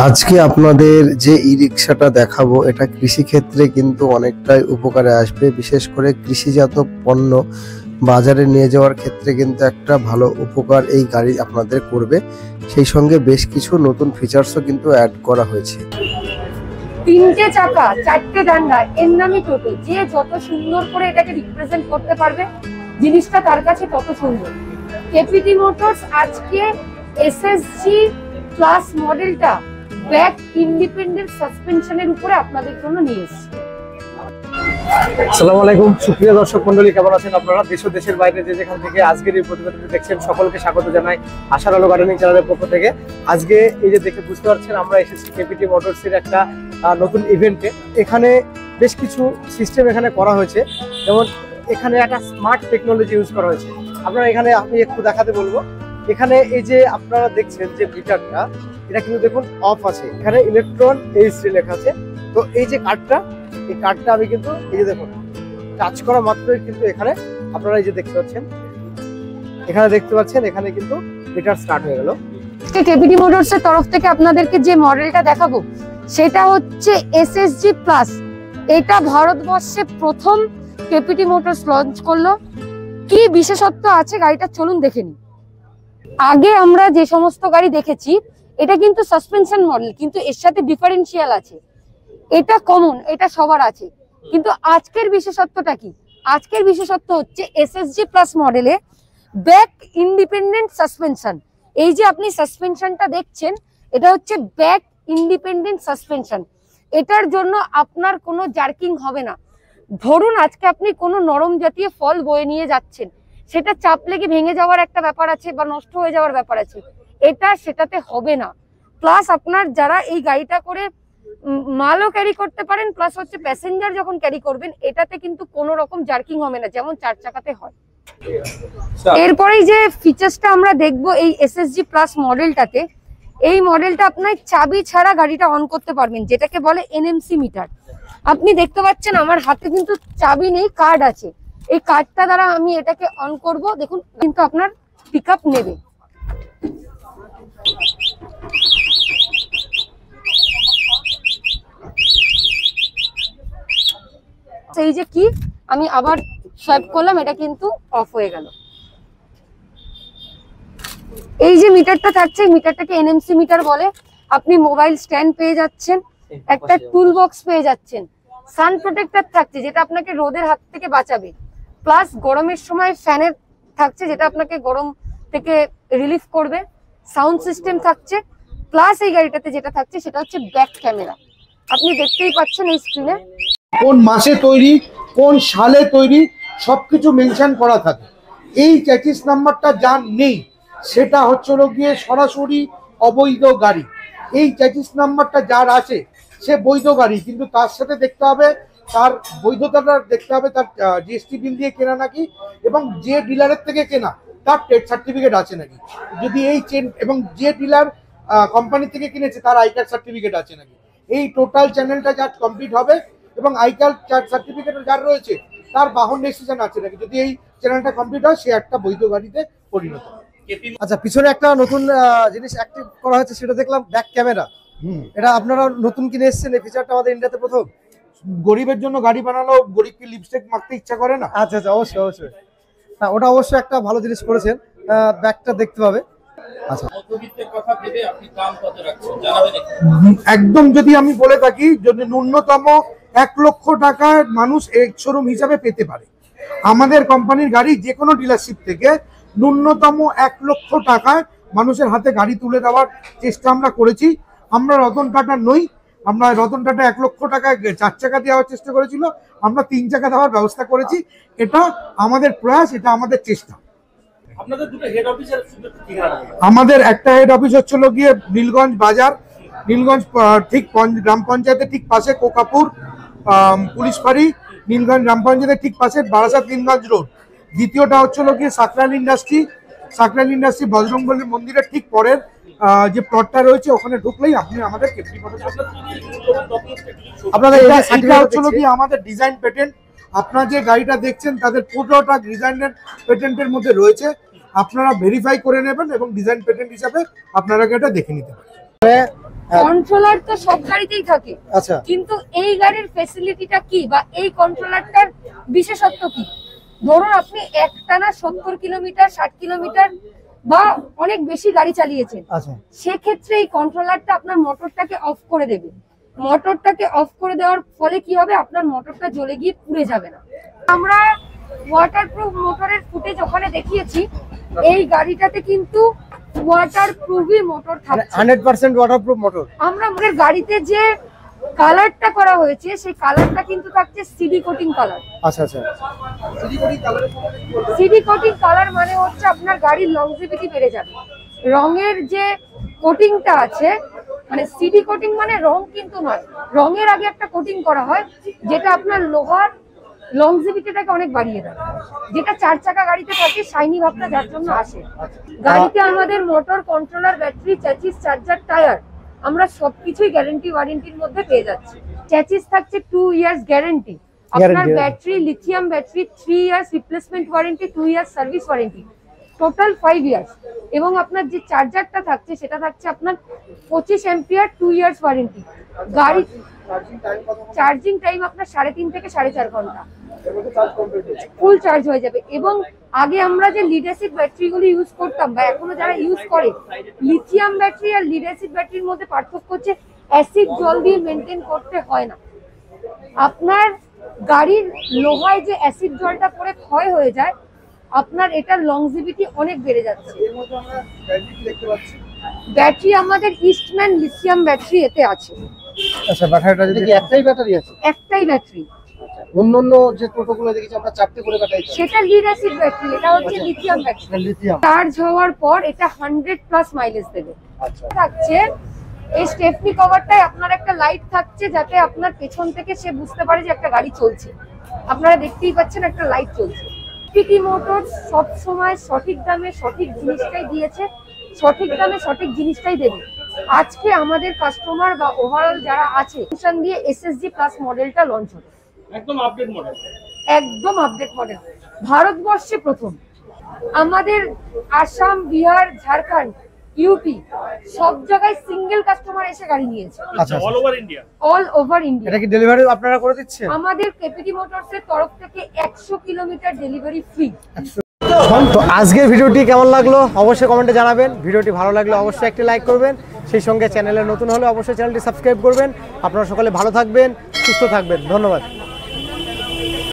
আজকে আপনাদের যে ই রিক্সাটা দেখাবো এটা কৃষি ক্ষেত্রে কিন্তু অনেকটাই উপকারে আসবে। বিশেষ করে কৃষিজাত পণ্য বাজারে নিয়ে যাওয়ার ক্ষেত্রে কিন্তু একটা ভালো উপকার এই গাড়ি আপনাদের করবে। সেই সঙ্গে বেশ কিছু নতুন ফিচার্সও কিন্তু অ্যাড করা হয়েছে। তিনটে চাকা, চারটে ডান্ডা, এর নামই টোটো। যে যত সুন্দর করে এটাকে রিপ্রেজেন্ট করতে পারবে, জিনিসটা তার কাছে তত সুন্দর। কেপিটি মোটরস আজকে এসএসজি প্লাস মডেলটা ব্যাক ইন্ডিপেন্ডেন্ট সাসপেনশনের উপরে আপনাদের জন্য নিয়ে এসেছে। আসসালামু আলাইকুম, সুপ্রিয় দর্শক মন্ডলী, কেমন আছেন আপনারা? দেশ ও দেশের বাইরে যে যেখান থেকে আজকের এই প্রতিবেদনটি দেখছেন সকলকে স্বাগত জানাই আশার আলো গার্ডেনিং চ্যানেলের পক্ষ থেকে। আজকে এই যে দেখে বুঝতে পারছেন আমরা এসেছি কেপিটি মোটরসের একটা নতুন ইভেন্টে। এখানে বেশ কিছু সিস্টেম এখানে করা হয়েছে, যেমন এখানে একটা স্মার্ট টেকনোলজি ইউজ করা হয়েছে। আপনারা এখানে আমি একটু দেখাতে বলবো। এখানে এই যে আপনারা দেখছেন যে মিটারটা, এটা কিন্তু দেখুন অফ আছে, এখানে ইলেকট্রন এইচডি লেখা আছে। তো এই যে কার্ডটা, এই কার্ডটা আমি কিন্তু এই যে দেখুন টাচ করা মাত্রই কিন্তু এখানে আপনারা এই যে দেখতে পাচ্ছেন, এখানে কিন্তু মিটার স্টার্ট হয়ে গেল। কেপিটি মোটরস এর তরফ থেকে আপনাদেরকে যে মডেলটা দেখাবো সেটা হচ্ছে এসএসজি প্লাস। এটা ভারতবর্ষে প্রথম কেপিটি মোটরস লঞ্চ করলো। কি বিশেষত্ব আছে গাড়িটা চলুন দেখে নিই। আগে আমরা যে সমস্ত গাড়ি দেখেছি এটা কিন্তু সাসপেনশন মডেল, কিন্তু এর সাথে ডিফারেন্সিয়াল আছে। এটা কমন, এটা সবার আছে। কিন্তু আজকের বিশেষত্বটা কি? আজকের বিশেষত্ব হচ্ছে এসএসজি প্লাস মডেলে ব্যাক ইন্ডিপেন্ডেন্ট সাসপেনশন। এই যে আপনি সাসপেনশনটা দেখছেন, এটা হচ্ছে ব্যাক ইন্ডিপেন্ডেন্ট সাসপেনশন। এটার জন্য আপনার কোনো জার্কিং হবে না। ধরুন আজকে আপনি কোনো নরম জাতীয় ফল বয়ে নিয়ে যাচ্ছেন, সেটা চাপ লেগে ভেঙে যাওয়ার একটা ব্যাপার আছে বা নষ্ট হয়ে যাওয়ার ব্যাপার আছে, এটা সেটাতে হবে না। প্লাস আপনার যারা এই গাড়িটা করে মালও ক্যারি করতে পারেন, প্লাস হচ্ছে প্যাসেঞ্জার যখন ক্যারি করবেন, এটাতে কিন্তু কোনো রকম জার্কিং হবে না, যেমন চার চাকাতে হয়। এরপরেই যে ফিচার্সটা আমরা দেখবো এই এসএসজি প্লাস মডেলটাতে, এই মডেলটা আপনার চাবি ছাড়া গাড়িটা অন করতে পারবেন, যেটাকে বলে এনএমসি মিটার। আপনি দেখতে পাচ্ছেন আমার হাতে কিন্তু চাবি নেই, কার্ড আছে। এই কার্ডটা দ্বারা আমি এটাকে অন করব, দেখুন কিন্তু আপনার পিকআপ নেবে। এই যে কি আমি আবার সোয়াইপ করলাম, এটা কিন্তু অফ হয়ে গেল। এই যে মিটারটা থাকছে, মিটারটাকে এনএমসি মিটার বলে। আপনি মোবাইল স্ট্যান্ড পেয়ে যাচ্ছেন, একটা টুল বক্স পেয়ে যাচ্ছেন, সান প্রোটেক্টর থাকছে যেটা আপনাকে রোদের হাত থেকে বাঁচাবে, প্লাস গরমের সময় ফ্যানের থাকছে যেটা আপনাকে গরম থেকে রিলিফ করবে, সাউন্ড সিস্টেম থাকছে, প্লাস এই গাড়িটাতে যেটা থাকছে সেটা হচ্ছে ব্যাক ক্যামেরা। আপনি দেখতেই পাচ্ছেন এই স্ক্রিনে কোন মাসে তৈরি, কোন সালে তৈরি, সবকিছু মেনশন করা থাকে। এই চ্যাসিস নাম্বারটা যার নেই সেটা হচ্ছে গিয়ে সরাসরি অবৈধ গাড়ি। এই চ্যাসিস নাম্বারটা যার আছে সে বৈধ গাড়ি, কিন্তু তার সাথে দেখতে হবে তার বৈধতাটা, দেখতে হবে তার জিএসটি বিল দিয়ে কেনা নাকি, এবং যে ডিলারের থেকে কেনা তার ট্রেড সার্টিফিকেট আছে নাকি, যদি এই চেন, এবং যে ডিলার কোম্পানি থেকে কিনেছে তার আই কার্ড সার্টিফিকেট আছে নাকি। এই টোটাল চ্যানেলটা যার কমপ্লিট হবে, এবং আই কার্ড সার্টিফিকেট যার রয়েছে তার বাহন রেজিস্ট্রেশন আছে নাকি। যদি এই চ্যানেলটা কমপ্লিট হয় সে একটা বৈধ গাড়িতে পরিণত। আচ্ছা, পিছনে একটা নতুন জিনিস অ্যাক্টিভ করা হয়েছে, সেটা দেখলাম ব্যাক ক্যামেরা। এটা আপনারা নতুন কিনে এসেছেন, এই ফিচারটা আমাদের ইন্ডিয়াতে প্রথম। গরিবের জন্য গাড়ি বানালো, গরিবকে লিপস্টিক মাখতে ইচ্ছা করে না? আচ্ছা আচ্ছা, অবশ্যই অবশ্যই। হ্যাঁ, ওটা অবশ্যই একটা ভালো জিনিস করেছেন, ব্যাকটা দেখতে পাবে। আচ্ছা, একদম যদি আমি বলে থাকি, যদি ন্যূনতম 1 লক্ষ টাকায় মানুষ এক শোরুম হিসাবে পেতে পারে। আমাদের কোম্পানির গাড়ি যে কোনো ডিলারশিপ থেকে ন্যূনতম 1 লক্ষ টাকায় মানুষের হাতে গাড়ি তুলে দেওয়ার চেষ্টা আমরা করেছি। আমরা রতন টাটা নই, আমরা রতন টাটা 1 লক্ষ টাকায় 4 চাকা দেওয়ার চেষ্টা করেছিল, আমরা 3 চাকা দেওয়ার ব্যবস্থা করেছি। এটা আমাদের প্রয়াস, এটা আমাদের চেষ্টা। আমাদের একটা হেড অফিস হচ্ছিল গিয়ে নীলগঞ্জ বাজার, নীলগঞ্জ ঠিক গ্রাম পঞ্চায়েতের ঠিক পাশে কোকাপুর পুলিশ ফাঁড়ি, নীলগঞ্জ গ্রাম পঞ্চায়েতের ঠিক পাশে বারাসাত নীলগঞ্জ রোড। দ্বিতীয়টা হচ্ছিল গিয়ে সাকরাইল ইন্ডাস্ট্রি বজরংবলী মন্দিরের ঠিক পরের যে প্লটটা রয়েছে, ওখানে ঢুকলেই আপনি আমাদের আপনাদের এটা হচ্ছিল কি আমাদের ডিজাইন পেটেন্ট। আপনারা যে গাড়িটা দেখছেন তাদের পুরোটা ডিজাইনের পেটেন্টের মধ্যে রয়েছে, আপনারা ভেরিফাই করে নেবেন এবং ডিজাইন পেটেন্ট হিসাবে আপনারা এটা দেখে নিতে পারেন। কন্ট্রোলার তো সব গাড়িতেই থাকে, আচ্ছা কিন্তু এই গাড়ির ফ্যাসিলিটিটা কি বা এই কন্ট্রোলারটার বিশেষত্ব কি? ধরুন আপনি একটানা 70 কিলোমিটার 60 কিলোমিটার বা অনেক বেশি গাড়ি চালিয়েছেন, আচ্ছা সেক্ষেত্রে এই কন্ট্রোলারটা আপনার মোটরটাকে অফ করে দেবে। মোটরটাকে অফ করে দেওয়ার ফলে কি হবে, আপনার মোটরটা জ্বলে গিয়ে পুড়ে যাবে না। আমরা ওয়াটারপ্রুফ মোটরের ফুটেজ ওখানে দেখিয়েছি, এই গাড়িটাতে কিন্তু ওয়াটারপ্রুফই মোটর থাকছে, 100% ওয়াটারপ্রুফ মোটর। আমরা আমাদের গাড়িতে যে কালারটা করা হয়েছে সেই কালারটা কিন্তু থাকছে সিডি কোটিং কালার। আচ্ছা আচ্ছা সিডি কোটিং কালার মানে হচ্ছে আপনার গাড়ির লংজিভিটি বেড়ে যাবে। রঙের যে কোটিংটা আছে, মানে সিডি কোটিং মানে রং কিন্তু নয়, রঙের আগে একটা কোটিং করা হয় যেটা আপনার লোহার লংজিভিটিটাকে অনেক বাড়িয়ে দেয়, যেটা 4 চাকা গাড়িতে থাকে, শাইনি ভাবটা যার জন্য আসে। গাড়িতে আমাদের motor, controller, battery, chassis, charger, tyre আমরা সবকিছুই গ্যারান্টি ওয়ারেন্টির মধ্যে পেয়ে যাচ্ছি। চ্যাসিস থাকছে 2 ইয়ার্স গ্যারান্টি, আপনার battery, lithium battery 3 years replacement warranty, 2 years service warranty, total 5 years. এবং আপনার যে চার্জারটা থাকছে সেটা থাকছে আপনার 25 অ্যাম্পিয়ার, 2 ইয়ার্স ওয়ারেন্টি। গাড়ি চার্জিং টাইম আপনার 3.5 থেকে 4.5 ঘন্টা ফুল চার্জ হয়ে যাবে। এবং আগে আমরা যে লিড অ্যাসিড ব্যাটারিগুলো ইউজ করতাম বা এখনো যারা ইউজ করে, লিথিয়াম ব্যাটারি আর লিড অ্যাসিড ব্যাটারির মধ্যে পার্থক্য হচ্ছে অ্যাসিড জল দিয়ে মেনটেন করতে হয় না। আপনার গাড়ির লোহায় যে অ্যাসিড জলটা পড়ে ক্ষয় হয়ে যায়, আপনার এটার লংজিভিটি অনেক বেড়ে যাচ্ছে। ব্যাটারি আমাদের ইস্টম্যান লিথিয়াম ব্যাটারি এতে আছে। আচ্ছা ব্যাটারিটা যদি একটাই ব্যাটারি আছে? একটাই ব্যাটারি। অন্যান্য যে টোটোগুলো দেখেছি আমরা 4টে করে ব্যাটারি, সেটা লিড অ্যাসিড ব্যাটারি, এটা হচ্ছে লিথিয়াম ব্যাটারি। লিথিয়াম চার্জ হওয়ার পর এটা 100+ মাইলেজ দেবে। আচ্ছা থাকছে এই স্টেপনি কভারটায় আপনার একটা লাইট থাকছে, যাতে আপনার পেছন থেকে সে বুঝতে পারে যে একটা গাড়ি চলছে। আপনারা দেখতেই পাচ্ছেন একটা লাইট চলছে। পিটি মোটরস সব সময় সঠিক দামে সঠিক জিনিসটাই দিয়েছে, সঠিক দামে সঠিক জিনিসটাই দেবে। আজকে আমাদের কাস্টমার বা ওভারঅল যারা আছে, টেনশন দিয়ে এসএসজি প্লাস মডেলটা লঞ্চ হবে, একদম আপডেট মডেল, একদম আপডেট মডেল, ভারতবর্ষে প্রথম। আমাদের আসাম, বিহার, ঝাড়খণ্ড, ইউপি সব জায়গায় সিঙ্গেল কাস্টমার এসে গাড়ি নিয়েছে। আচ্ছা অল ওভার ইন্ডিয়া। এটা কি ডেলিভারি আপনারা করে দিচ্ছেন? আমাদের কেপিটি মোটরস এর তরফ থেকে 100 কিলোমিটার ডেলিভারি ফ্রি। তো আজকের ভিডিওটি কেমন লাগলো অবশ্যই কমেন্টে জানাবেন। ভিডিওটি ভালো লাগলে অবশ্যই একটি লাইক করবেন, সেই সঙ্গে চ্যানেলে নতুন হলে অবশ্যই চ্যানেলটি সাবস্ক্রাইব করবেন। আপনারা সকলে ভালো থাকবেন, সুস্থ থাকবেন, ধন্যবাদ।